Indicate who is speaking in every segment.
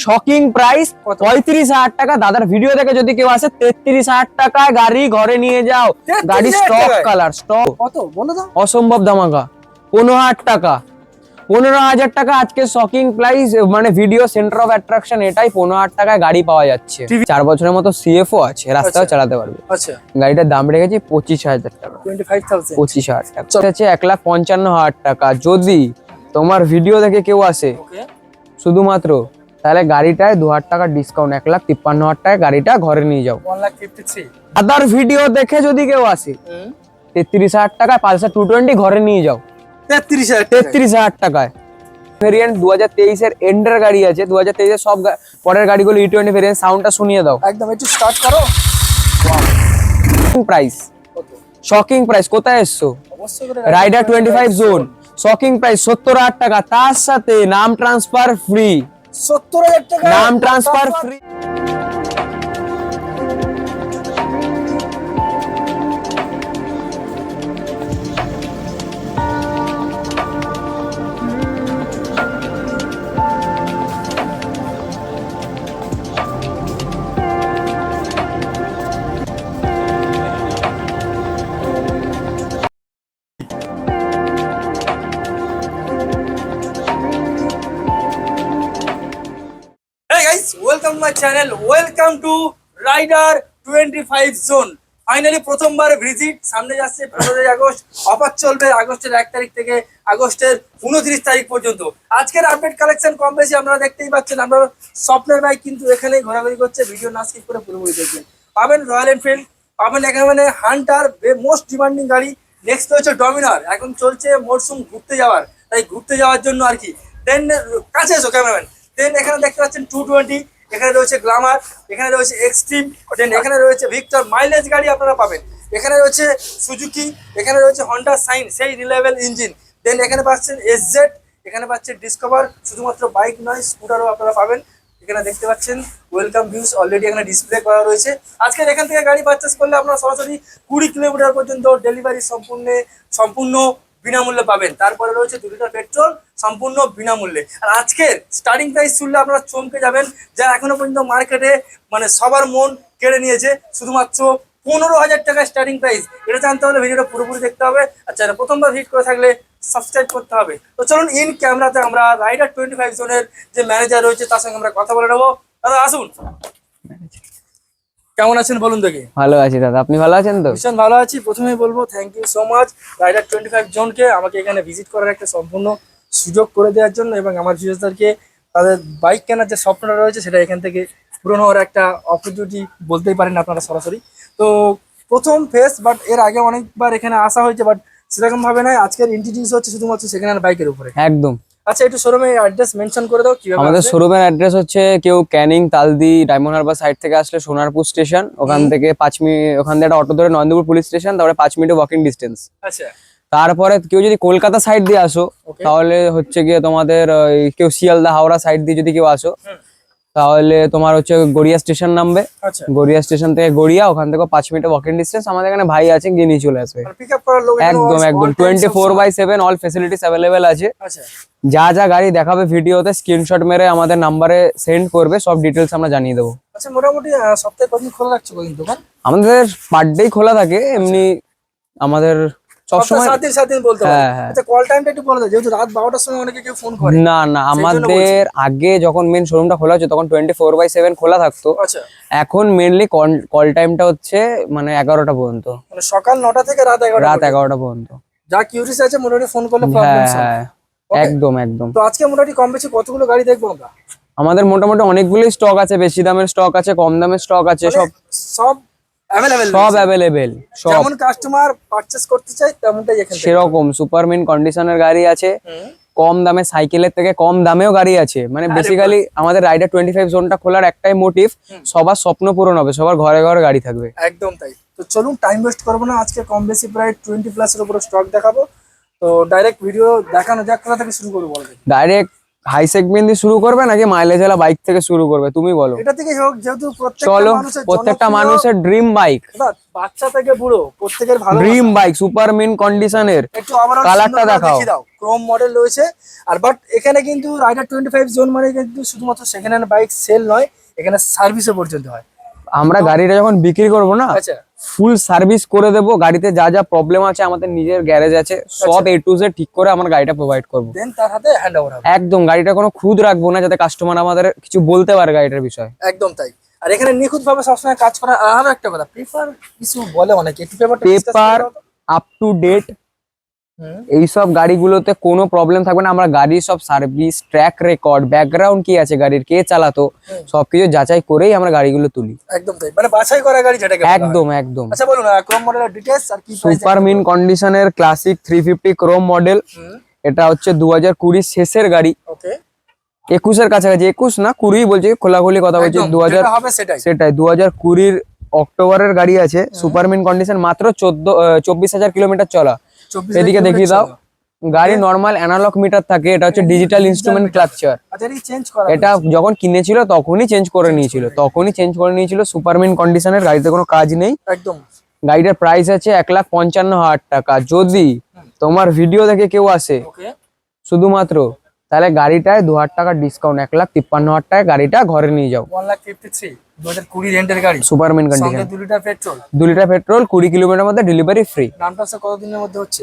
Speaker 1: Shocking price 35,000 টাকা। দাদার video দেখে যদি কেউ আসে 33,000 টাকায় গাড়ি ঘরে নিয়ে যাও। গাড়ি স্টক কালার স্টক
Speaker 2: কত বলো তো?
Speaker 1: অসম্ভব ধামাকা। 15,000 টাকা, 15,000 টাকা আজকে শকিং প্রাইস। মানে ভিডিও সেন্টার অফ অ্যাট্রাকশন এটাই 15,000 টাকায় গাড়ি পাওয়া যাচ্ছে। 4 বছরের মতো সিএফও আছে, রাস্তাও চালাতে পারবে।
Speaker 2: আচ্ছা,
Speaker 1: গাড়িটার দাম রেখেছি 25,000 টাকা।
Speaker 2: 25,000
Speaker 1: 25,000 টাকা হচ্ছে 1,55,000 টাকা। যদি তোমার ভিডিও দেখে কেউ আসে
Speaker 2: ওকে,
Speaker 1: শুধুমাত্র, তাহলে গাড়িটায় 2,000 টাকা ডিসকাউন্ট, 1,53,000 টাকা গাড়িটা ঘরে নিয়ে যাও।
Speaker 2: 1,53,000।
Speaker 1: আদার ভিডিও দেখে যদি কেউ আসে 33,000 টাকায় পালসার 220 ঘরে নিয়ে যাও। 33,000 টাকায় ভেরিয়েন্ট 2023 এর এন্ডার গাড়ি আছে। 2023 এর সব পরের গাড়িগুলো E20 ভেরিয়েন্ট। সাউন্ডটা শুনিয়ে দাও
Speaker 2: একদম, একটু স্টার্ট করো।
Speaker 1: Price shocking price. কোথায় এসছো?
Speaker 2: অবশ্যই করে
Speaker 1: রাইডার 25 জোন শকিং প্রাইস 70,000 টাকা। তার সাথে নাম ট্রান্সফার ফ্রি।
Speaker 2: 70,000 টাকা
Speaker 1: নাম transfer free.
Speaker 2: Hey guys, welcome to my channel. Welcome to Rider 25 Zone. Finally প্রথমবার ভিজিট। সামনে যাচ্ছে 15 আগস্ট। অফার চলবে আগস্টের 1 তারিখ থেকে আগস্টের 29 তারিখ পর্যন্ত। আজকের আপডেট কালেকশন কম বেশি আপনারা দেখতেই পাচ্ছেন। আমরা স্বপ্নের বাইক কিন্তু এখানেই ঘোরাঘুরি করছে। ভিডিও না স্কিপ করে পুরোপুরি দেখবেন। পাবেন রয়্যাল এনফিল্ড, পাবেন এখানে হান্টার, মোস্ট ডিমান্ডিং গাড়ি। নেক্সট হচ্ছে ডমিনার। এখন চলছে মরশুম ঘুরতে যাওয়ার, তাই ঘুরতে যাওয়ার জন্য আর কি। দেন কাছে এসো ক্যামেরাম্যান। দেন এখানে দেখতে পাচ্ছেন 220, এখানে রয়েছে গ্ল্যামার, এখানে রয়েছে এক্সট্রিম, দেন এখানে রয়েছে ভিক্টর। মাইলেজ গাড়ি আপনারা পাবেন। এখানে রয়েছে সুজুকি, এখানে রয়েছে হন্ডা সাইন, সেই রিলায়েবল ইঞ্জিন। দেন এখানে পাচ্ছেন এসজেড, এখানে পাচ্ছেন ডিসকভার। শুধুমাত্র বাইক নয়, স্কুটারও আপনারা পাবেন। এখানে দেখতে পাচ্ছেন ওয়েলকাম ভিউজ অলরেডি এখানে ডিসপ্লে করা রয়েছে। আজকের এখান থেকে গাড়ি পারচেস করলে আপনারা সরাসরি 20 কিলোমিটার পর্যন্ত ডেলিভারি সম্পূর্ণ বিনামূল্যে পাবেন। তারপরে রয়েছে 2 লিটার পেট্রোল সম্পূর্ণ বিনামূল্যে। আর আজকের স্টার্টিং প্রাইস শুনলে আপনারা চমকে যাবেন, যা এখনো পর্যন্ত মার্কেটে মানে সবার মন কেড়ে নিয়েছে। শুধুমাত্র 15,000 টাকা স্টার্টিং প্রাইস। এটা জানতে হলে ভিডিওটা পুরোপুরি দেখতে হবে। আর চ্যানেল প্রথমবার ভিজিট করে থাকলে সাবস্ক্রাইব করতে হবে। তো চলুন ইন ক্যামেরাতে আমরা রাইডার 25 জোনের যে ম্যানেজার রয়েছে তার সঙ্গে আমরা কথা বলে নেবো। দাদা আসুন, কেমন আছেন বলুন দেখি?
Speaker 1: ভালো আছি দাদা, আপনি ভালো আছেন তো?
Speaker 2: ভীষণ ভালো আছি। প্রথমেই বলবো thank you so much rider 25 জোনকে আমাকে এখানে ভিজিট করার একটা সম্পূর্ণ সুযোগ করে দেওয়ার জন্য, এবং আমার ভিউয়ারদেরকে তাদের বাইক কেনার যে স্বপ্নটা রয়েছে সেটা এখান থেকে পূরণ হওয়ার একটা অপরচুনিটি বলতেই পারেন আপনারা সরাসরি। তো প্রথম ফেস, বাট এর আগে অনেকবার এখানে আসা হয়েছে, বাট সেরকম ভাবে নয়। আজকের ইন্ট্রোডিউস হচ্ছে শুধুমাত্র সেকেন্ড হ্যান্ড বাইকের উপরে।
Speaker 1: একদম।
Speaker 2: আচ্ছা, একটু শোরুমের অ্যাড্রেস মেনশন করে দাও কিভাবে
Speaker 1: আমাদের
Speaker 2: আসবে?
Speaker 1: শোরুমের অ্যাড্রেস হচ্ছে, কেউ ক্যানিং, তালদি, ডায়মন্ড হারবার সাইড থেকে আসলে সোনারপুর স্টেশন, ওখান থেকে 5 মিনিট, ওখান থেকে একটা অটো ধরে নন্দপুর পুলিশ স্টেশন, তারপরে 5 মিনিট ওয়াকিং ডিস্টেন্স।
Speaker 2: আচ্ছা,
Speaker 1: তারপরে কেউ যদি কলকাতা সাইড দিয়ে আসো
Speaker 2: Okay.
Speaker 1: তাহলে হচ্ছে গিয়ে তোমাদের কেউ শিয়ালদা হাওড়া সাইড দিয়ে যদি কেউ আসো তাহলে তোমার হচ্ছে গড়িয়া স্টেশন নামবে।
Speaker 2: আচ্ছা,
Speaker 1: গড়িয়া স্টেশন থেকে গড়িয়া, ওখান থেকে 5 মিনিট ওয়াকিং ডিস্টেন্স। আমাদের এখানে ভাই আছে, গিয়ে নিয়ে চলে আসবে।
Speaker 2: পিক আপ করার লোক
Speaker 1: একদম একদম 24/7 অল ফেসিলিটিস অ্যাভেলেবেল আছে।
Speaker 2: আচ্ছা,
Speaker 1: যা যা গাড়ি দেখাবে ভিডিওতে স্ক্রিনশট মেরে আমাদের নাম্বারে সেন্ড করবে, সব ডিটেলস আমরা জানিয়ে দেবো।
Speaker 2: আচ্ছা। মোটামুটি সপ্তাহে কতদিন খোলা রাখছো কদিন দোকান?
Speaker 1: আমাদের পার ডে খোলা থাকে, এমনি আমাদের সবসময়।
Speaker 2: 7 দিন বলতে পারো।
Speaker 1: হ্যাঁ, হ্যাঁ।
Speaker 2: আচ্ছা, কল টাইমটা একটু বলে দাও, যেহেতু রাত 12টার সময় অনেকে কেউ ফোন করে।
Speaker 1: না না,
Speaker 2: সেই জন্য
Speaker 1: আমাদের আগে যখন মেন শোরুমটা খোলা হচ্ছে তখন 24/7 খোলা থাকতো।
Speaker 2: আচ্ছা,
Speaker 1: এখন মেনলি কল টাইমটা হচ্ছে মানে 11টা পর্যন্ত,
Speaker 2: মানে সকাল 9টা থেকে রাত 11টা
Speaker 1: রাত
Speaker 2: পর্যন্ত।
Speaker 1: 11টা পর্যন্ত।
Speaker 2: যা কিউরিয়াস আছে মোটামুটি ফোন করলে প্রবলেম
Speaker 1: হ্যাঁ
Speaker 2: সলভ।
Speaker 1: হ্যাঁ,
Speaker 2: Okay?
Speaker 1: একদম একদম।
Speaker 2: তো আজকে মোটামুটি কম বেশি কতগুলো গাড়ি দেখবো আমরা?
Speaker 1: আমাদের মোটামুটি অনেকগুলোই স্টক আছে, বেশি দামের স্টক আছে, কম দামের স্টক আছে,
Speaker 2: মানে সব অ্যাভেলেবেল,
Speaker 1: সব অ্যাভেলেবেল। সব
Speaker 2: যেমন কাস্টমার পারচেজ করতে চাই তেমনটাই এখানে।
Speaker 1: সেরকম সুপার মিন কন্ডিশনের গাড়ি আছে, কম দামে, সাইকেলের থেকে কম দামেও গাড়ি আছে। মানে বেসিক্যালি আমাদের রাইডার 25 জোনটা খোলার একটাই মোটিভ, সবার স্বপ্ন পূরণ হবে, সবার ঘরে ঘরে গাড়ি থাকবে।
Speaker 2: একদম তাই। তো চলুন টাইম ওয়েস্ট করবো না, আজকে কম বেশি প্রায় 20+ এর উপরে স্টক দেখাবো। তো ডাইরেক্ট ভিডিও দেখানো যাক, কোথা থেকে শুরু করবো বলবেন?
Speaker 1: ডাইরেক্ট হাই সেগমেন্ট দিয়ে শুরু করবে নাকি মাইলেজ ওয়ালা বাইক থেকে শুরু করবে তুমি বলো?
Speaker 2: এটা থেকে হোক, যেহেতু
Speaker 1: চলো, প্রত্যেকটা মানুষের ড্রিম বাইক,
Speaker 2: বাচ্চা থেকে বুড়ো প্রত্যেকের ভালো
Speaker 1: ড্রিম বাইক সুপার মিন কন্ডিশনের।
Speaker 2: একটু ওভারঅল
Speaker 1: কালারটা দেখাও।
Speaker 2: দাও, ক্রোম মডেল রয়েছে। আর বাট এখানে কিন্তু রাইডার 25 জোন মানে কিন্তু শুধুমাত্র সেকেন্ড হ্যান্ড বাইক সেল নয়, এখানে সার্ভিসও পর্যন্ত হয়।
Speaker 1: আমরা গাড়িটা যখন বিক্রি করবো না,
Speaker 2: আচ্ছা,
Speaker 1: ফুল সার্ভিস করে দেবো। গাড়িতে যা যা প্রবলেম আছে আমাদের নিজের গ্যারেজ আছে, সব A to Z ঠিক করে আমরা গাড়িটা প্রোভাইড করবো।
Speaker 2: দেন তার হাতে হ্যান্ড ওভার হবে।
Speaker 1: একদম, গাড়িটা কোনো খুদ রাখবো না, যাতে কাস্টমার আমাদের কিছু বলতে পারে গাড়িটার বিষয়ে।
Speaker 2: একদম তাই। আর এখানে নিখুঁত ভাবে সবসময় কাজ করা। আর একটা কথা, পেপার কিছু বলে অনেকে, একটু
Speaker 1: পেপার আপ টু ডেট। এইসব গাড়িগুলোতে কোনো প্রবলেম থাকবে না। আমরা গাড়ির সব সার্ভিস, ট্র্যাক রেকর্ড, ব্যাকগ্রাউন্ড কি আছে গাড়ির, কে চালাতো, সবকিছু যাচাই করেই আমরা গাড়িগুলো তুলি।
Speaker 2: একদম তাই, মানে বাছাই করা গাড়ি যেটাকে বলা হয়।
Speaker 1: একদম একদম।
Speaker 2: আচ্ছা বলুন ক্রোম মডেলের ডিটেইলস আর কি।
Speaker 1: সুপার মিন কন্ডিশনের ক্লাসিক 350 ক্রোম মডেল। এটা হচ্ছে 2020 শেষের গাড়ি,
Speaker 2: ওকে
Speaker 1: 21-এর কাছাকাছি। 21 না 20 বলছি, খোলাখুলি কথা বলছি। 2000
Speaker 2: হবে সেটাই।
Speaker 1: সেটাই 2020 অক্টোবরের গাড়ি আছে। সুপার মিন কন্ডিশন, মাত্র 24,000 কিলোমিটার চলা। এদিকে দেখিয়ে দাও। গাড়ি নরমাল অ্যানালগ মিটার থাকে, এটা হচ্ছে ডিজিটাল ইনস্ট্রুমেন্ট ক্লাচার।
Speaker 2: আচ্ছা, এটা চেঞ্জ করা,
Speaker 1: এটা যখন কিনেছিল তখনই চেঞ্জ করে নিয়েছিল। সুপার মিন কন্ডিশনের গাড়িতে কোনো কাজ নেই।
Speaker 2: একদম।
Speaker 1: গাড়িটার প্রাইস আছে 1,55,000 টাকা। যদি তোমার ভিডিও দেখে কেউ আসে
Speaker 2: ওকে
Speaker 1: শুধুমাত্র, তাহলে গাড়িটায় 2,000 টাকা ডিসকাউন্ট, 1,53,000 টাকায় গাড়িটা ঘরে নিয়ে যাও।
Speaker 2: 1,53,000 2020 রেন্টের গাড়ি,
Speaker 1: সুপার মিন কন্ডিশন,
Speaker 2: সঙ্গে 2 litre petrol.
Speaker 1: 2 litre petrol, 20 kilometre মধ্যে ডেলিভারি ফ্রি।
Speaker 2: নামটা স্যার কতদিনের মধ্যে হচ্ছে?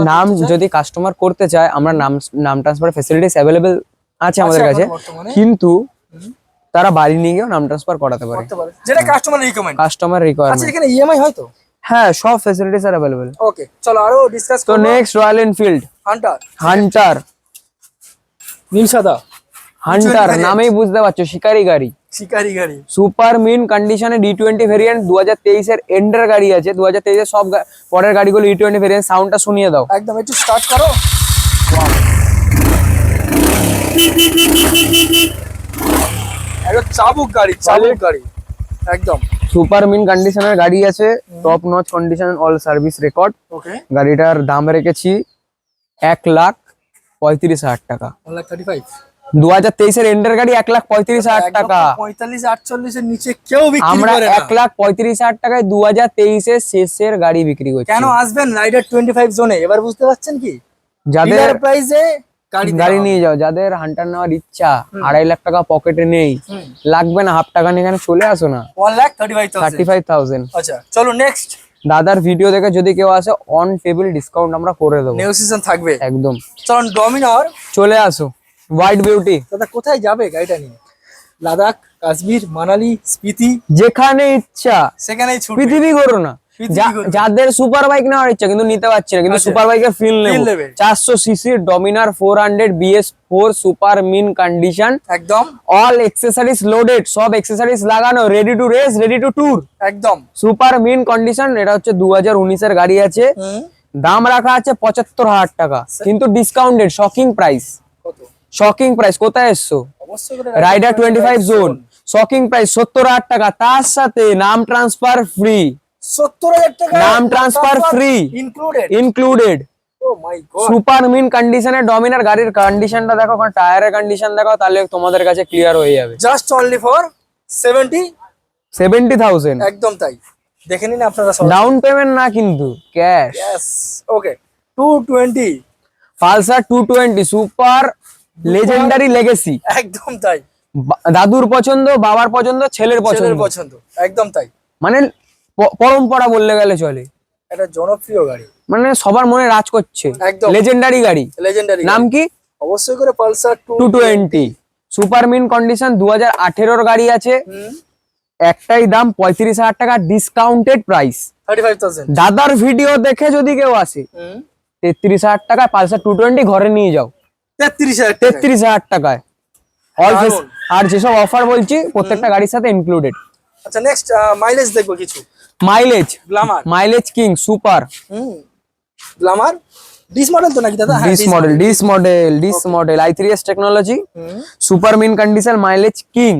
Speaker 1: নাম যদি কাস্টমার করতে চায়, আমরা নাম ট্রান্সফার ফ্যাসিলিটিস অ্যাভেলেবেল আছে আমাদের কাছে, কিন্তু তারা বাড়ি নিয়ে গিয়েও নাম ট্রান্সফার করাতে পারে,
Speaker 2: যেটা কাস্টমার রিকমেন্ড।
Speaker 1: কাস্টমার
Speaker 2: আচ্ছা,
Speaker 1: রিকোয়ারমেন্ট।
Speaker 2: এখানে ইএমআই হয় তো?
Speaker 1: হ্যাঁ, সব ফ্যাসিলিটিস আর অ্যাভেলেবেল।
Speaker 2: ওকে, চলো আরো ডিসকাস
Speaker 1: তো
Speaker 2: করব।
Speaker 1: নেক্সট রয়্যাল এনফিল্ড
Speaker 2: হান্টার নীল সাদা।
Speaker 1: হান্টার নামেই বুঝতে পারছো, শিকারি গাড়ি। সুপার মিন কন্ডিশনে D20 ভেরিয়েন্ট, 2023 এর এন্ডার গাড়ি আছে। 2023 এর সব পরের গাড়িগুলো E20 ভেরিয়েন্ট। সাউন্ডটা শুনিয়ে দাও।
Speaker 2: একদম, একটু স্টার্ট করো। এটা চাবুক গাড়ি একদম।
Speaker 1: সুপার মিন কন্ডিশনের গাড়ি আছে, top notch condition, all service record.
Speaker 2: Okay,
Speaker 1: গাড়িটার দাম রেখেছি 1,35,000 টাকা।
Speaker 2: 1,35,000।
Speaker 1: 2023 এর এন্ডার গাড়ি 1,35,000 টাকা।
Speaker 2: 45-48 এর নিচে কেউ বিক্রি
Speaker 1: আমরা
Speaker 2: করে না।
Speaker 1: 1,35,000 টাকায় 2023 এর শেষের গাড়ি বিক্রি করছি।
Speaker 2: কেন আসবেন রাইডার 25 জোনে? এবার বুঝতে পারছেন কি?
Speaker 1: যাদের
Speaker 2: প্রাইসে
Speaker 1: গাড়ি নিয়ে যাও, যাদের হান্টার নেওয়ার ইচ্ছা, 2.5 লাখ টাকা পকেটে নেই, লাগবে না, হাফ টাকা নিয়ে এখানে চলে আসো না।
Speaker 2: 1,35,000। আচ্ছা, চলো নেক্সট।
Speaker 1: দাদার ভিডিও দেখে যদি কেউ আসে, অন টেবিল ডিসকাউন্ট আমরা করে দেবো,
Speaker 2: নেগোসিয়েশন থাকবে
Speaker 1: একদম।
Speaker 2: চলো ডমিনার,
Speaker 1: চলে আসো। White beauty.
Speaker 2: দাদা কোথায় যাবে গাড়িটা নিয়ে? লাদাখ, কাশ্মীর, মানালি, স্পিতি,
Speaker 1: যেখানে ইচ্ছা
Speaker 2: সেখানেই ছুটবে।
Speaker 1: পৃথিবী করো না। যাদের সুপার বাইক নেওয়ার ইচ্ছা কিন্তু নিতে পারছে না, কিন্তু সুপার বাইকের ফিল নেবে। 400 CC Dominar 400 BS4 super mint condition,
Speaker 2: একদম
Speaker 1: অল এক্সেসরিজ লোডেড, সব এক্সেসরিজ লাগানো, ready to race, ready to tour,
Speaker 2: একদম
Speaker 1: সুপার মিন কন্ডিশন। এটা হচ্ছে 2019 এর গাড়ি আছে। দাম রাখা আছে 75,000 টাকা, কিন্তু discounted. Shocking price, shocking price. কোথায় এসছো? রাইডার 25 জোন, শকিং প্রাইস 70,000 টাকা। তার সাথে নাম ট্রান্সফার ফ্রি।
Speaker 2: 70,000 টাকা
Speaker 1: নাম ট্রান্সফার ফ্রি ইনক্লুডেড।
Speaker 2: ও মাই গড।
Speaker 1: সুপার মিন কন্ডিশনের ডমিনার গাড়ির কন্ডিশনটা দেখো, কারণ টায়ারের কন্ডিশন দেখো, তাহলে তোমাদের কাছে ক্লিয়ার হয়ে যাবে।
Speaker 2: Just only for
Speaker 1: 70,000।
Speaker 2: একদম তাই, দেখে নিন আপনারা।
Speaker 1: ডাউন পেমেন্ট না, কিন্তু ক্যাশ।
Speaker 2: यस, ওকে। 220
Speaker 1: পালসার 220 সুপার লেজেন্ডারি লেগেসি।
Speaker 2: একদম তাই,
Speaker 1: দাদুর পছন্দ, বাবার পছন্দ, ছেলের পছন্দ,
Speaker 2: একদম তাই।
Speaker 1: মানে পরম্পরা বললে গেলে চলে।
Speaker 2: এটা জনপ্রিয় গাড়ি,
Speaker 1: মানে সবার মনে রাজ করছে।
Speaker 2: একদম
Speaker 1: লেজেন্ডারি গাড়ি। নাম কি?
Speaker 2: অবশ্যই করে পালসার
Speaker 1: 220 সুপার মিন কন্ডিশন, 2018 গাড়ি আছে। একটাই দাম 35,000 টাকা, ডিসকাউন্টেড প্রাইস
Speaker 2: 35,000।
Speaker 1: দাদার ভিডিও দেখে যদি কেউ আসে, 33,000 টাকায় পালসার 220 ঘরে নিয়ে যাও। 33,000 টাকায় আর যেসব অফার বলছি প্রত্যেকটা গাড়ির সাথে ইনক্লুডেড।
Speaker 2: আচ্ছা নেক্সট মাইলেজ দেখবো কিছু।
Speaker 1: Mileage king super
Speaker 2: glamour disc model তো নাকি দাদা?
Speaker 1: Disc model i3s technology, super mint condition, mileage king.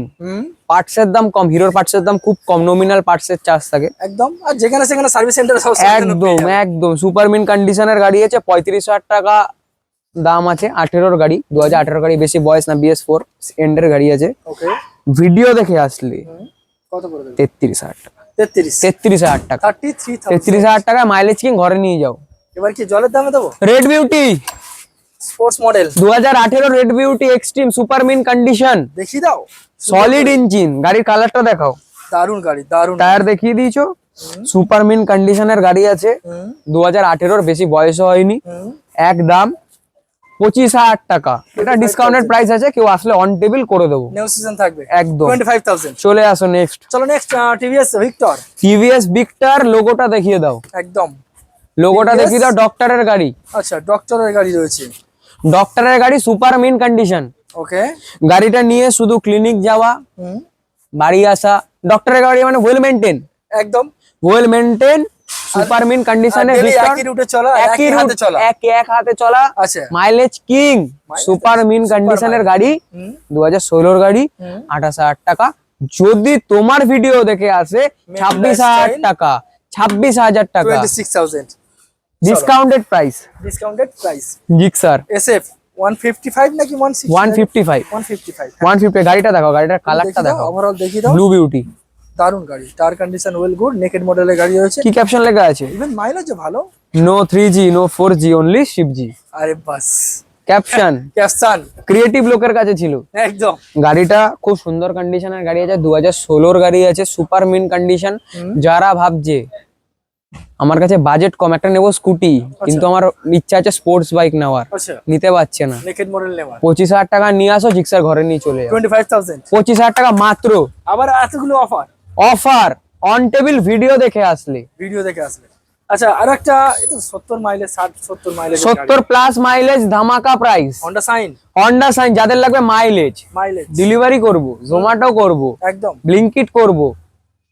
Speaker 1: পার্টসের দাম কম, হিরোর পার্টসের দাম খুব কম, নমিনাল পার্টসের চার্জ থাকে
Speaker 2: একদম। আর যেখানে সেখানে সার্ভিস সেন্টার
Speaker 1: একদম। সুপার মিন কন্ডিশনের গাড়ি আছে, 35,000 টাকা দাম আছে 18 গাড়ি, 2018 গাড়ি, বেশি বয়স না, BS4 এন্ডের গাড়ি আছে।
Speaker 2: ওকে,
Speaker 1: ভিডিও দেখে আসলে
Speaker 2: কত করে দেবে?
Speaker 1: 33,000 টাকা।
Speaker 2: 33
Speaker 1: 33,000 টাকা,
Speaker 2: 33,000।
Speaker 1: 33,000 টাকা মাইলেজ কিং, ঘরে নিয়ে যাও।
Speaker 2: এবার কি জলের দামে দেবো?
Speaker 1: Red beauty
Speaker 2: sports model
Speaker 1: 2018 red beauty extreme super mint condition,
Speaker 2: দেখিয়ে দাও।
Speaker 1: সলিড ইঞ্জিন, গাড়ির কালারটা দেখাও।
Speaker 2: দারুন গাড়ি, দারুন।
Speaker 1: টায়ার দেখিয়ে দিয়েছো, সুপার মিন কন্ডিশনের গাড়ি আছে। 2018 বেশি বয়সও হয়নি। একদম 25,000 টাকা। এটা ডিসকাউন্টেড প্রাইস আছে, কেউ আসলে অন টেবিল করে দেবো,
Speaker 2: নেগোসিয়েশন থাকবে
Speaker 1: একদম।
Speaker 2: 25,000।
Speaker 1: চলে আসো নেক্সট।
Speaker 2: চলো next, TVS Victor.
Speaker 1: TVS Victor, লোগোটা দেখিয়ে দাও,
Speaker 2: একদম
Speaker 1: লোগোটা
Speaker 2: TVS
Speaker 1: দেখিয়ে দাও। ডক্টরের গাড়ি,
Speaker 2: আচ্ছা, ডক্টরের গাড়ি রয়েছে।
Speaker 1: ডক্টরের গাড়ি, সুপার মিন কন্ডিশন।
Speaker 2: ওকে,
Speaker 1: গাড়িটা নিয়ে শুধু ক্লিনিক যাওয়া, বাড়ি আসা। ডক্টরের গাড়ি মানে ওয়েল মেইনটেইন,
Speaker 2: একদম
Speaker 1: ওয়েল মেইনটেইন, সুপার মিন কন্ডিশনে
Speaker 2: একই রুটে চলা, একই হাতে চলা।
Speaker 1: এক হাতে চলা,
Speaker 2: আচ্ছা,
Speaker 1: মাইলেজ কিং, সুপার মিন কন্ডিশনের গাড়ি, 2016 গাড়ি, 28,000 টাকা। যদি তোমার ভিডিও দেখে আসে 26,000 টাকা, 26,000 টাকা
Speaker 2: 26,000
Speaker 1: discounted price.
Speaker 2: Discounted price.
Speaker 1: Gixxer
Speaker 2: SF 155 নাকি 160?
Speaker 1: 155
Speaker 2: 155।
Speaker 1: 150। গাড়িটা দেখো, গাড়িটার কালারটা দেখো,
Speaker 2: ওভারঅল দেখিয়ে দাও।
Speaker 1: ব্লু বিউটি,
Speaker 2: দারুন গাড়ি, tyre condition well good, naked মডেলের গাড়ি রয়েছে।
Speaker 1: কি ক্যাপশন লেখা আছে?
Speaker 2: ইভেন মাইলেজও ভালো।
Speaker 1: No 3G no 4G only শিবজি।
Speaker 2: আরে বাস,
Speaker 1: ক্যাপশন
Speaker 2: ক্যাপশন
Speaker 1: ক্রিয়েটিভ লোকের কাছে ছিল।
Speaker 2: একদম।
Speaker 1: গাড়িটা খুব সুন্দর কন্ডিশনের গাড়ি আছে, 2016 গাড়ি আছে, সুপার মিন কন্ডিশন। যারা ভাবছে আমার কাছে বাজেট কম, একটা নেবো স্কুটি, কিন্তু আমার ইচ্ছা আছে স্পোর্টস বাইক নেওয়ার,
Speaker 2: আচ্ছা,
Speaker 1: নিতে পারছে না,
Speaker 2: নেকেড মডেল নেওয়া।
Speaker 1: 25,000 টাকা নিয়ে আসো, জিক্সার ঘরে নিয়ে চলে যাও।
Speaker 2: 25,000।
Speaker 1: 25,000 টাকা মাত্র।
Speaker 2: আবার এতগুলো offer,
Speaker 1: offer on table video দেখে আসলে।
Speaker 2: ভিডিও দেখে আসবে। আচ্ছা, আর একটা, এটা 70 মাইলেজ, 60-70 মাইলেজ,
Speaker 1: 70 প্লাস মাইলেজ, ধামাকা price.
Speaker 2: Honda shine.
Speaker 1: Honda shine, যাদের লাগবে মাইলেজ,
Speaker 2: মাইলেজ
Speaker 1: ডেলিভারি করব, জোম্যাটো করব,
Speaker 2: একদম।
Speaker 1: ব্লিঙ্কিট করব।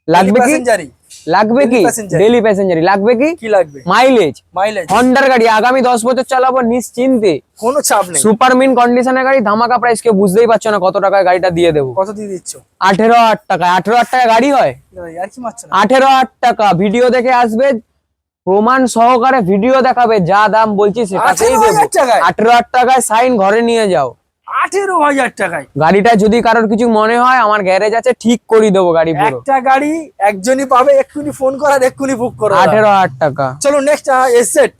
Speaker 1: লাগবে কি?
Speaker 2: প্যাসেঞ্জারি
Speaker 1: লাগবে কি?
Speaker 2: Daily passenger।
Speaker 1: ডেলি প্যাসেঞ্জারি লাগবে কি?
Speaker 2: কি লাগবে?
Speaker 1: মাইলেজ।
Speaker 2: মাইলেজ,
Speaker 1: হন্ডার গাড়ি আগামী 10 বছর চালাবো নিশ্চিন্তে।
Speaker 2: কোনো চাপ নেই।
Speaker 1: সুপার মিন কন্ডিশনের গাড়ি, ধামাকা প্রাইস, কেউ বুঝতেই পারছো না কত টাকায় গাড়িটা দিয়ে দেবো।
Speaker 2: কত দিয়ে দিচ্ছ?
Speaker 1: 18,000 টাকা। 18,000 টাকা গাড়ি হয়?
Speaker 2: আর কি মারছ না?
Speaker 1: 18,000 টাকা। ভিডিও দেখে আসবে, প্রমাণ সহকারে ভিডিও দেখাবে, যা দাম বলছি সেটাতেই দেবো।
Speaker 2: 18,000 টাকায়?
Speaker 1: 18,000 টাকায় সাইন ঘরে নিয়ে যাও।
Speaker 2: 18,000 টাকায়?
Speaker 1: গাড়িটা যদি কারোর কিছু মনে হয়, আমার গ্যারেজ আছে, ঠিক করে দেবো গাড়ি পুরো।
Speaker 2: একটা গাড়ি একজনই পাবে, এক্ষুনি ফোন করার, এক্ষুনি বুক করো।
Speaker 1: 18,000 টাকা।
Speaker 2: চলো নেক্সট, এসজেড।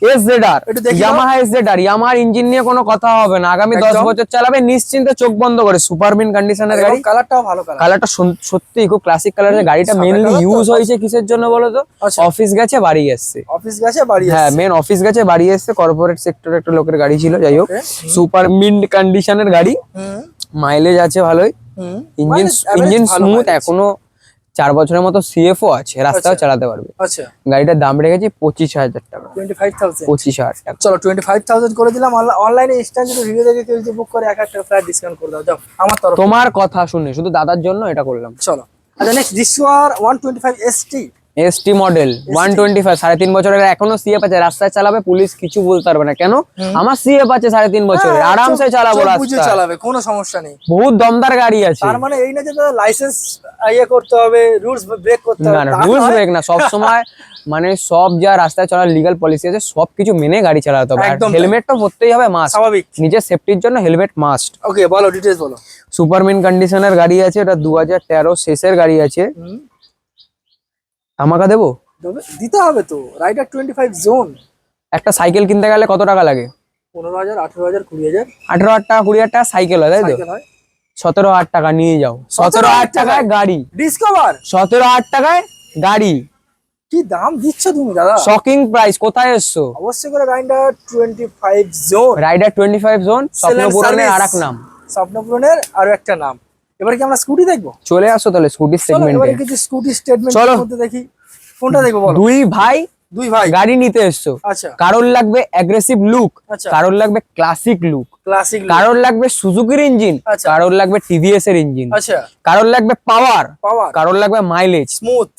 Speaker 1: SZR,
Speaker 2: একটু দেখি দাও।
Speaker 1: ইয়ামাহা SZR, ইয়ামাহার ইঞ্জিন নিয়ে কোনো কথা হবে না, আগামী 10
Speaker 2: একদম।
Speaker 1: বছর চালাবে নিশ্চিন্তে, চোখ বন্ধ করে। সুপার মিন কন্ডিশনের গাড়ি,
Speaker 2: কালারটাও ভালো কালার।
Speaker 1: কালারটা সত্যি খুব ক্লাসিক কালারের। গাড়িটা
Speaker 2: সাদা
Speaker 1: মেইনলি
Speaker 2: colour তো?
Speaker 1: ইউজ হয়েছে কিসের জন্য বলো তো?
Speaker 2: আচ্ছা।
Speaker 1: অফিস গেছে বাড়ি এসছে।
Speaker 2: অফিস গেছে বাড়ি
Speaker 1: হ্যাঁ,
Speaker 2: এসছে।
Speaker 1: মেন অফিস গেছে বাড়ি এসছে, কর্পোরেট সেক্টর একটা লোকের গাড়ি ছিল, যাই হোক।
Speaker 2: Okay.
Speaker 1: সুপার মিন কন্ডিশনের গাড়ি,
Speaker 2: হুম
Speaker 1: মাইলেজ আছে ভালোই,
Speaker 2: হুম।
Speaker 1: ইঞ্জিন
Speaker 2: Mileage, average
Speaker 1: ইঞ্জিন
Speaker 2: ভালো
Speaker 1: স্মুথ,
Speaker 2: mileage।
Speaker 1: এখনো 4 বছরের মতো CFও আছে, রাস্তাও
Speaker 2: আচ্ছা।
Speaker 1: চালাতে পারবে।
Speaker 2: আচ্ছা,
Speaker 1: গাড়িটার দাম রেখেছি 25,000 টাকা।
Speaker 2: 25,000।
Speaker 1: 25,000 টাকা।
Speaker 2: চলো 25,000 করে দিলাম। অনলাইনে ইনস্ট্যান্ট যদি ভিডিও দেখে কেউ যদি বুক করে, 1,000 টাকা ফ্ল্যাট ডিসকাউন্ট করে দাও। যাও আমার তরফ।
Speaker 1: তোমার কথা শুনে শুধু দাদার জন্য এটা করলাম।
Speaker 2: চলো, আচ্ছা next, discover 125 ST।
Speaker 1: ST model 125, 3.5 বছরের, এখনো CF আছে, রাস্তায় চালাবে, পুলিশ কিছু বলতে পারবে না। কেন? আমার CF আছে 3.5 বছরের, আরামসে চালাবো
Speaker 2: বুঝে
Speaker 1: রাস্তায়,
Speaker 2: চালাবে, কোনো সমস্যা নেই।
Speaker 1: বহুত দমদার গাড়ি আছে।
Speaker 2: তার মানে এই না যে লাইসেন্স ইয়ে করতে হবে, রুলস ব্রেক করতে হবে।
Speaker 1: না না, রুলস ব্রেক না, সব সময় মানে সব যা রাস্তায় চলার লিগ্যাল পলিসি আছে সবকিছু মেনে গাড়ি চালাতে হবে।
Speaker 2: একদম তাই।
Speaker 1: হেলমেট তো পরতেই হবে, মাস্ট,
Speaker 2: স্বাভাবিক।
Speaker 1: নিজের সেফটির জন্য হেলমেট মাস্ট।
Speaker 2: ওকে, বলো ডিটেইলস বলো।
Speaker 1: সুপার মিন কন্ডিশনের গাড়ি আছে, এটা 2013 শেষের গাড়ি আছে। ধামাকা দেবো?
Speaker 2: দিতে হবে তো, রাইডার 25 জোন।
Speaker 1: একটা সাইকেল কিনতে গেলে কত টাকা লাগে?
Speaker 2: 15,000, 18,000, 20,000
Speaker 1: 18,000 টাকা, 20,000 টাকা সাইকেল হয়, তাই তো?
Speaker 2: সাইকেল হয়।
Speaker 1: 17,000 টাকা নিয়ে যাও। 17,000 টাকায় গাড়ি,
Speaker 2: ডিসকভার
Speaker 1: 17,000 টাকায় গাড়ি।
Speaker 2: কি দাম দিচ্ছ তুমি দাদা?
Speaker 1: Shocking price. কোথায় এসছো?
Speaker 2: অবশ্যই করে রাইডার 25 জোন।
Speaker 1: রাইডার 25 জোন, স্বপ্নপূরণের আরেক নাম।
Speaker 2: স্বপ্নপূরণের আরো একটা নাম। এবার কি আমরা স্কুটি দেখবো?
Speaker 1: চলে আসো তাহলে স্কুটির
Speaker 2: চলো এবারে
Speaker 1: সেগমেন্টে।
Speaker 2: কিছু স্কুটি স্টেটমেন্ট
Speaker 1: চলো।
Speaker 2: মধ্যে দেখি, কোনটা দেখবো বলো?
Speaker 1: দুই ভাই
Speaker 2: দুই ভাই।
Speaker 1: গাড়ি নিতে এসছো,
Speaker 2: আচ্ছা,
Speaker 1: কারোর লাগবে অ্যাগ্রেসিভ লুক,
Speaker 2: আচ্ছা।
Speaker 1: কারোর লাগবে ক্লাসিক লুক,
Speaker 2: ক্লাসিক।
Speaker 1: কারোর লাগবে সুজুকির ইঞ্জিন,
Speaker 2: আচ্ছা।
Speaker 1: কারোর লাগবে TVS এর ইঞ্জিন,
Speaker 2: আচ্ছা,
Speaker 1: কারোর লাগবে পাওয়ার,
Speaker 2: পাওয়ার,
Speaker 1: কারোর লাগবে মাইলেজ।
Speaker 2: স্মুথ।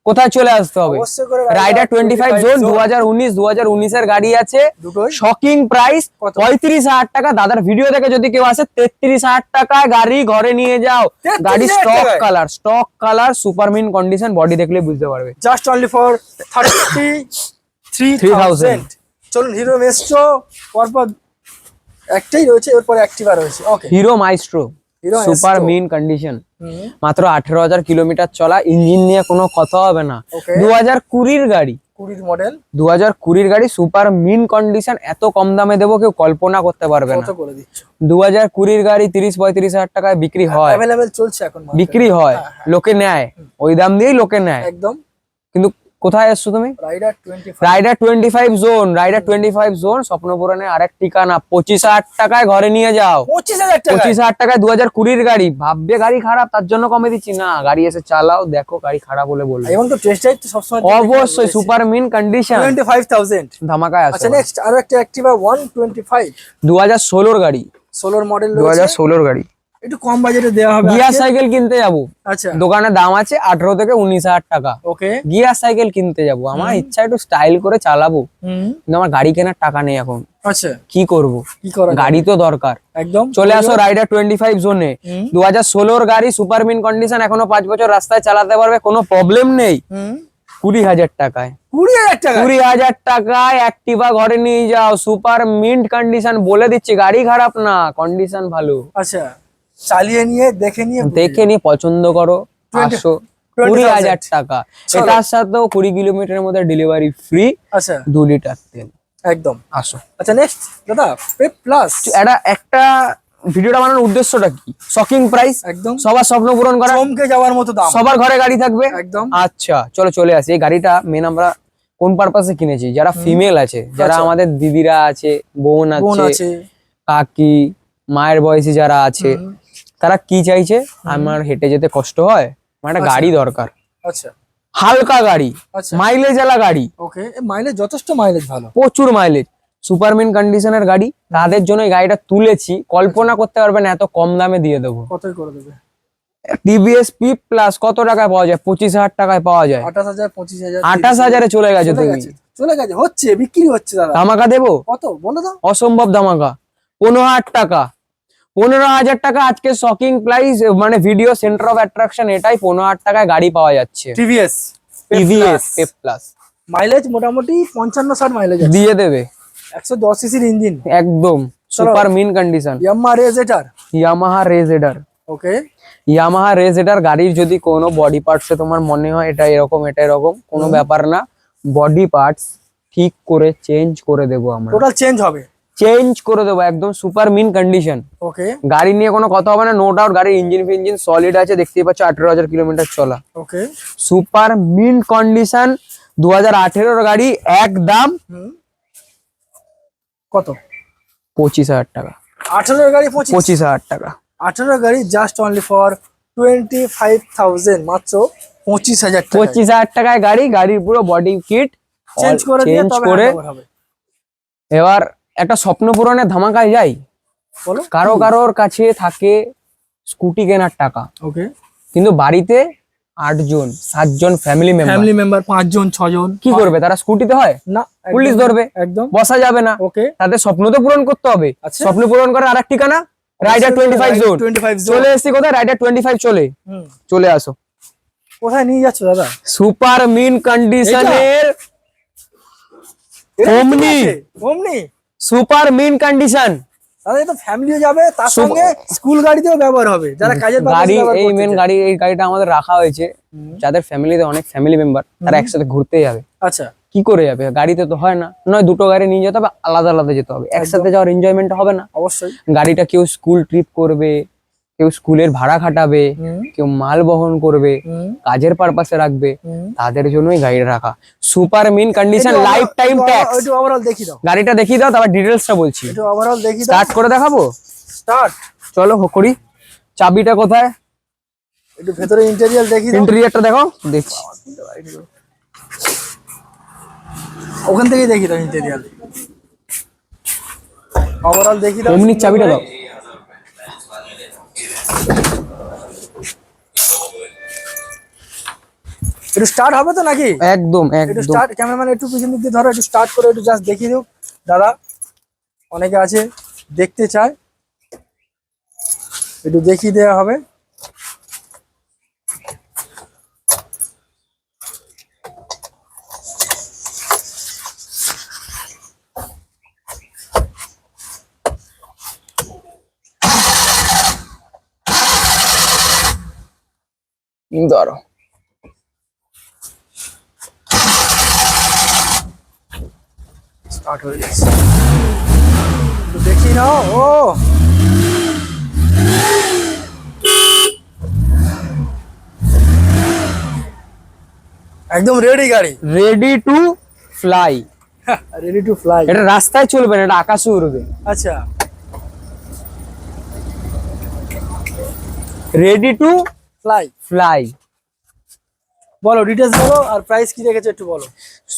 Speaker 1: কোথায় চলে আসতে হবে?
Speaker 2: অবশ্যই করে
Speaker 1: রাইডার 25 জোন, 2019 এর গাড়ি আছে।
Speaker 2: দুটোই
Speaker 1: শকিং প্রাইস
Speaker 2: কত?
Speaker 1: 35,000 টাকা। দাদার ভিডিও দেখে যদি কেউ আসে 33,000 টাকায় গাড়ি ঘরে নিয়ে যাও।
Speaker 2: 33,000
Speaker 1: গাড়ি
Speaker 2: টাকায়?
Speaker 1: Stock colour, super mint condition, body দেখলে বুঝতে পারবে।
Speaker 2: Just only for 33,000। চলুন হিরো মেস্ট্রো পরপর একটাই রয়েছে, এরপরে অ্যাক্টিভা রয়েছে। Okay,
Speaker 1: Hero Maestro
Speaker 2: Hero
Speaker 1: super
Speaker 2: Maestro।
Speaker 1: Mint condition,
Speaker 2: হুম,
Speaker 1: মাত্র 18,000 কিলোমিটার চলা, ইঞ্জিন নিয়ে কোনো কথা হবে না।
Speaker 2: ওকে,
Speaker 1: 2020 গাড়ি,
Speaker 2: 20 মডেল।
Speaker 1: 2020 গাড়ি, সুপার মিন কন্ডিশন, এত কম দামে দেবো কেউ কল্পনা করতে পারবে না।
Speaker 2: কত করে দিচ্ছ?
Speaker 1: 2020 গাড়ি 30-35 হাজার টাকায় বিক্রি হয়,
Speaker 2: অ্যাভেলেবেল চলছে এখন market এ।
Speaker 1: বিক্রি হয়,
Speaker 2: হ্যাঁ, হ্যাঁ,
Speaker 1: লোকে নেয়, ওই দাম দিয়েই লোকে নেয়।
Speaker 2: একদম।
Speaker 1: কিন্তু কোথায় এসছো তুমি?
Speaker 2: Rider 25।
Speaker 1: Rider 25 zone, rider 25 zone স্বপ্নপুরনের আরেক ঠিকানা। 25,000 টাকায় ঘরে নিয়ে যাও।
Speaker 2: 25,000 টাকা।
Speaker 1: 25,000 টাকায় 2020 গাড়ি। ভাববে গাড়ি খারাপ তার জন্য কমে দিচ্ছি না, গাড়ি এসে চালাও, দেখো গাড়ি খারাপ বলে বলবে।
Speaker 2: এবং তো টেস্ট ড্রাইভ তো সবসময়
Speaker 1: অবশ্যই সুপার মিন কন্ডিশন
Speaker 2: 25,000।
Speaker 1: ধামাকায়
Speaker 2: আচ্ছা,
Speaker 1: আছে।
Speaker 2: নেক্সট আরো একটা অ্যাক্টিভা 125
Speaker 1: 2016 গাড়ি,
Speaker 2: 16 মডেল রয়েছে।
Speaker 1: 2016 গাড়ি।
Speaker 2: একটু কম বাজেটে দেওয়া হবে
Speaker 1: গিয়ার
Speaker 2: আজকে।
Speaker 1: সাইকেল কিনতে যাবো,
Speaker 2: আচ্ছা,
Speaker 1: দোকানে দাম আছে 18 থেকে 19,000 টাকা।
Speaker 2: ওকে।
Speaker 1: গিয়ার সাইকেল কিনতে যাবো, আমার ইচ্ছা একটু স্টাইল করে চালাবো,
Speaker 2: হুম,
Speaker 1: কিন্তু আমার গাড়ি কেনার টাকা নেই এখন।
Speaker 2: আচ্ছা,
Speaker 1: কি করব,
Speaker 2: কি করা যাবে?
Speaker 1: গাড়ি তো দরকার।
Speaker 2: একদম
Speaker 1: চলে আসো রাইডার 25 জোনে।
Speaker 2: হুম,
Speaker 1: 2016 গাড়ি, সুপার মিন কন্ডিশন, এখনো 5 বছর রাস্তায় চালাতে পারবে, কোনো প্রবলেম নেই।
Speaker 2: হুম,
Speaker 1: 20,000 টাকায়,
Speaker 2: 20,000 টাকা।
Speaker 1: 20,000 টাকায় অ্যাক্টিভা ঘরে নিয়ে যাও, সুপার মিন্ট কন্ডিশন। বলে দিচ্ছি গাড়ি খারাপ না, কন্ডিশন ভালো।
Speaker 2: আচ্ছা, চালিয়ে নিয়ে দেখে নিয়ে
Speaker 1: দেখে নিয়ে পছন্দ করো।
Speaker 2: 20,000
Speaker 1: আসো, 20,000 টাকা। এটার সাথেও 20 কিলোমিটারের মধ্যে ডেলিভারি ফ্রি,
Speaker 2: আচ্ছা,
Speaker 1: 2 লিটার তেল।
Speaker 2: একদম।
Speaker 1: আসো।
Speaker 2: আচ্ছা, নেক্সট দাদা পেপ প্লাস।
Speaker 1: একটা ভিডিওটা বানানোর উদ্দেশ্যটা কি? শকিং প্রাইস,
Speaker 2: একদম
Speaker 1: সবার স্বপ্ন পূরণ করা,
Speaker 2: চমকে যাওয়ার মতো দাম।
Speaker 1: সবার ঘরে গাড়ি থাকবে।
Speaker 2: একদম।
Speaker 1: আচ্ছা চলো চলে আসি। এই গাড়িটা মেন আমরা কোন পারপাসে কিনেছি? যারা ফিমেল আছে, যারা
Speaker 2: আচ্ছা।
Speaker 1: আমাদের দিদিরা আছে, বোন
Speaker 2: বোন
Speaker 1: আছে,
Speaker 2: আছে।
Speaker 1: কাকি, মায়ের বয়সী যারা আছে,
Speaker 2: হুম,
Speaker 1: তারা কি চাইছে? আমার হেঁটে যেতে কষ্ট হয়, আমার একটা
Speaker 2: আচ্ছা।
Speaker 1: গাড়ি দরকার,
Speaker 2: আচ্ছা,
Speaker 1: হালকা গাড়ি,
Speaker 2: আচ্ছা,
Speaker 1: মাইলেজ এলা গাড়ি,
Speaker 2: ওকে। মাইলেজ যথেষ্ট, মাইলেজ ভালো।
Speaker 1: প্রচুর মাইলেজ, সুপারমিন কন্ডিশনের গাড়ি। তাদের জন্য এই গাড়িটা তুলেছি, কল্পনা করতে পারবেন এত কম দামে দিয়ে দেবো।
Speaker 2: কতই করে দেবে?
Speaker 1: টিভিএস পি প্লাস কত টাকায় পাওয়া যায়? 25,000 টাকায় পাওয়া যায়।
Speaker 2: 28,000, 25,000,
Speaker 1: 28,000-এ চলে গেছে।
Speaker 2: চলে
Speaker 1: তুমি
Speaker 2: গেছে, চলে গেছে, হচ্ছে বিক্রি হচ্ছে দাদা।
Speaker 1: ধামাকা দেবো,
Speaker 2: কত বলো তো?
Speaker 1: অসম্ভব ধামাকা। 15,000 টাকা, 15,000 টাকা আজকে শকিং প্রাইস, মানে ভিডিও সেন্টার অফ অ্যাট্রাকশন এটাই। 15,000 টাকায় গাড়ি পাওয়া যাচ্ছে,
Speaker 2: TVS
Speaker 1: TVS pay plus.
Speaker 2: Mileage মোটামুটি 55-60 মাইলেজ আছে।
Speaker 1: দিয়ে দেবে
Speaker 2: 110 সিসির ইঞ্জিন,
Speaker 1: একদম সুপার মিন কন্ডিশন।
Speaker 2: ইয়ামাহা রেজেটার।
Speaker 1: ইয়ামাহা রেজেডার,
Speaker 2: ওকে।
Speaker 1: ইয়ামাহা রেজেডার গাড়ির যদি কোনো বডি পার্টসে তোমার মনে হয় এটা এরকম এটা এরকম, কোনো ব্যাপার না, বডি পার্টস ঠিক করে চেঞ্জ করে দেবো আমরা,
Speaker 2: টোটাল চেঞ্জ হবে,
Speaker 1: চেঞ্জ করে দেবো একদম সুপার মিন কন্ডিশন।
Speaker 2: ওকে,
Speaker 1: গাড়ি নিয়ে কোনো কথা হবে না, নো ডাউট। গাড়ির ইঞ্জিন ফিঞ্জিন সলিড আছে, দেখতেই পাচ্ছ 18,000 কিলোমিটার চলা,
Speaker 2: ওকে।
Speaker 1: Super mint condition. 2018 গাড়ি, একদম
Speaker 2: হুম, কত?
Speaker 1: 25,000 টাকা,
Speaker 2: 18 গাড়ি 25?
Speaker 1: 25,000 টাকা।
Speaker 2: 18 গাড়ি জাস্ট অনলি ফর 25,000, মাত্র 25,000 টাকা।
Speaker 1: 25,000 টাকায় গাড়ি, গাড়ির পুরো বডি কিট
Speaker 2: চেঞ্জ করে দিয়ে
Speaker 1: চেঞ্জ
Speaker 2: তবে
Speaker 1: করে।
Speaker 2: handover হবে।
Speaker 1: এবার একটা স্বপ্ন পূরণের ধামাকায় যাই।
Speaker 2: বলো।
Speaker 1: কারোর কাছে থাকে স্কুটি কেনার টাকা,
Speaker 2: ওকে।
Speaker 1: কিন্তু বাড়িতে 8 জন 7 জন ফ্যামিলি মেম্বার,
Speaker 2: ফ্যামিলি মেম্বার 5 জন 6 জন,
Speaker 1: কি করবে তারা? স্কুটিতে হয়
Speaker 2: না,
Speaker 1: পুলিশ
Speaker 2: একদম,
Speaker 1: ধরবে,
Speaker 2: একদম।
Speaker 1: বসা যাবে না।
Speaker 2: ওকে।
Speaker 1: তাদের স্বপ্ন তো পূরণ করতে হবে।
Speaker 2: আচ্ছা।
Speaker 1: স্বপ্ন পূরণ করার আরেক ঠিকানা রাইডার 25 জোন।
Speaker 2: 25 জোন।
Speaker 1: চলে এসেছি কোথায়? রাইডার 25 চলে
Speaker 2: হুম,
Speaker 1: চলে আসো।
Speaker 2: কোথায় নিয়ে যাচ্ছ দাদা?
Speaker 1: সুপার মিন কন্ডিশনের ওমনি,
Speaker 2: ওমনি
Speaker 1: সুপার মিন কন্ডিশন।
Speaker 2: দাদা এটা ফ্যামিলিও যাবে, তার
Speaker 1: সুপ-
Speaker 2: সঙ্গে স্কুল গাড়িতেও ব্যবহার হবে, যারা কাজের
Speaker 1: গাড়ি এই মেন গাড়ি, এই গাড়িটা আমাদের রাখা হয়েছে যাদের ফ্যামিলিতে অনেক ফ্যামিলি মেম্বার, তারা একসাথে ঘুরতে যাবে।
Speaker 2: আচ্ছা,
Speaker 1: কি করে যাবে? গাড়িতে তো হয় না, নয় দুটো গাড়ি নিয়ে যেতে হবে, আলাদা আলাদা যেতে হবে, একসাথে যাওয়ার এনজয়মেন্ট হবে না।
Speaker 2: অবশ্যই।
Speaker 1: গাড়িটা কেউ স্কুল ট্রিপ করবে, কেউ স্কুলের ভাড়া খাটাবে,
Speaker 2: হুম,
Speaker 1: কেউ মাল বহন করবে,
Speaker 2: হুম,
Speaker 1: কাজের পারপাসে রাখবে,
Speaker 2: হুম।
Speaker 1: তাদের জন্যই গাড়িটা রাখা। Super mint condition, life time tax.
Speaker 2: একটু ওভারঅল দেখি দাও,
Speaker 1: গাড়িটা দেখিয়ে দাও, তারপর ডিটেলসটা বলছি।
Speaker 2: একটু ওভারঅল দেখি দাও।
Speaker 1: স্টার্ট করে দেখাবো,
Speaker 2: স্টার্ট।
Speaker 1: চলো করি। চাবিটা কোথায়?
Speaker 2: একটু ভেতরে ইন্টেরিয়র দেখি দাও।
Speaker 1: ইন্টেরিয়রটা দেখো, দেখছি।
Speaker 2: ওখান থেকেই দেখি দাও ইন্টেরিয়র, ওভারঅল দেখি দাও।
Speaker 1: অমনি চাবিটা দাও।
Speaker 2: একটু স্টার্ট হবে তো নাকি?
Speaker 1: একদম
Speaker 2: একটু
Speaker 1: একদম।
Speaker 2: স্টার্ট, ক্যামেরাম্যান একটু পিছন দিক দিয়ে ধরো, একটু স্টার্ট করে একটু জাস্ট দেখিয়ে দিও দাদা, অনেকে আছে দেখতে চায়, একটু দেখিয়ে দেওয়া হবে।
Speaker 1: ধরো
Speaker 2: স্টার্ট হয়ে গেছে, তো দেখি নাও। ও একদম রেডি গাড়ি,
Speaker 1: ready to fly.
Speaker 2: Ready to fly.
Speaker 1: এটা রাস্তায় চলবে না, এটা আকাশে উড়বে।
Speaker 2: আচ্ছা,
Speaker 1: রেডি টু
Speaker 2: ফ্লাই।
Speaker 1: ফ্লাই।
Speaker 2: বলো ডিটেলস বলো, আর প্রাইস কি রেখেছো একটু বলো।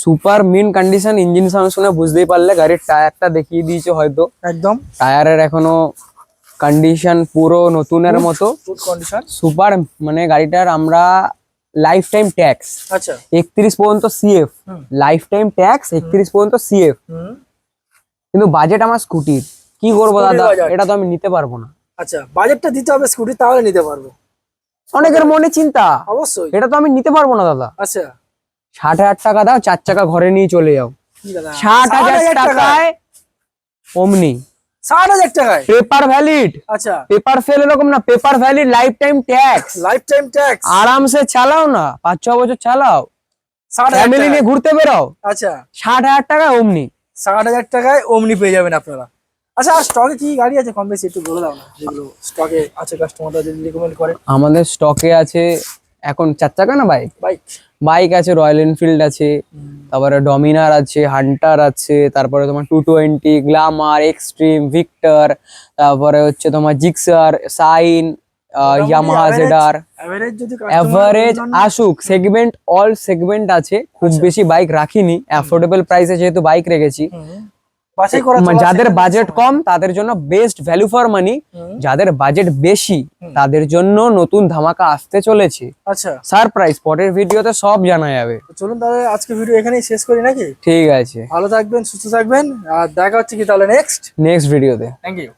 Speaker 1: Super mint condition, engine sound শুনে বুঝতেই পারলে। গাড়ির টায়ারটা দেখিয়ে দিয়েছে হয়তো,
Speaker 2: একদম
Speaker 1: টায়ারের এখনো কন্ডিশন পুরো নতুনের মতো।
Speaker 2: Good condition.
Speaker 1: সুপার, মানে গাড়িটার আমরা লাইফ টাইম ট্যাক্স
Speaker 2: আচ্ছা
Speaker 1: 31 পর্যন্ত সিএফ, লাইফ টাইম ট্যাক্স 31 পর্যন্ত সিএফ।
Speaker 2: হুম,
Speaker 1: কিন্তু বাজেট আমার স্কুটির, কি করবো
Speaker 2: স্কুটির
Speaker 1: দাদা,
Speaker 2: budget।
Speaker 1: এটা তো আমি নিতে পারবো না।
Speaker 2: আচ্ছা বাজেটটা দিতে হবে স্কুটি, তাহলে নিতে পারবো।
Speaker 1: অনেকের মনে চিন্তা,
Speaker 2: অবশ্যই।
Speaker 1: এটা তো আমি নিতে পারবো না দাদা।
Speaker 2: আচ্ছা
Speaker 1: 60,000 টাকা দাও, 4 চাকা ঘরে নিয়ে চলে যাও।
Speaker 2: কি দাদা,
Speaker 1: 60,000 টাকায় অমনি
Speaker 2: 60,000 টাকায়?
Speaker 1: পেপার ভ্যালিড,
Speaker 2: আচ্ছা
Speaker 1: পেপার ফেল এরকম না, paper valid, life time tax.
Speaker 2: Life time tax.
Speaker 1: আরামসে চালাও না, 5-6 বছর চালাও,
Speaker 2: 60,000
Speaker 1: ফ্যামিলি নিয়ে ঘুরতে বেরো।
Speaker 2: আচ্ছা
Speaker 1: 60,000 টাকা অমনি।
Speaker 2: 60,000 টাকায় অমনি পেয়ে যাবেন আপনারা। আচ্ছা আর স্টকে কি গাড়ি আছে কম বেশি একটু বলে দাও না, যেগুলো স্টকে আছে কাস্টমাররা যদি রিকমেন্ড করে।
Speaker 1: আমাদের স্টকে আছে এখন 4 চাকা না বাইক,
Speaker 2: বাইক
Speaker 1: বাইক আছে, রয়্যাল এনফিল্ড আছে, তারপরে ডমিনার আছে, হান্টার আছে, তারপরে তোমার 220, গ্ল্যামার, এক্সট্রিম, ভিক্টর, তারপরে হচ্ছে তোমার জিক্সার, সাইন, ইয়ামাহা জেডার।
Speaker 2: এভারেজ যদি
Speaker 1: এভারেজ আসুক, সেগমেন্ট অল সেগমেন্ট আছে, খুব বেশি বাইক রাখিনি, অ্যাফোর্ডেবল প্রাইসে যেহেতু বাইক রেখেছি।
Speaker 2: বাছাই করা
Speaker 1: মানে যাদের বাজেট কম তাদের জন্য বেস্ট ভ্যালু ফর মানি, যাদের বাজেট বেশি তাদের জন্য নতুন ধামাকা আসতে চলেছে,
Speaker 2: আচ্ছা
Speaker 1: সারপ্রাইজ। পরের ভিডিওতে সব জানা যাবে।
Speaker 2: তো চলুন তাহলে আজকে ভিডিও এখানেই শেষ করি নাকি?
Speaker 1: ঠিক আছে,
Speaker 2: ভালো থাকবেন, সুস্থ থাকবেন, আর দেখা হচ্ছে কি তাহলে নেক্সট
Speaker 1: নেক্সট ভিডিওতে।
Speaker 2: Thank you.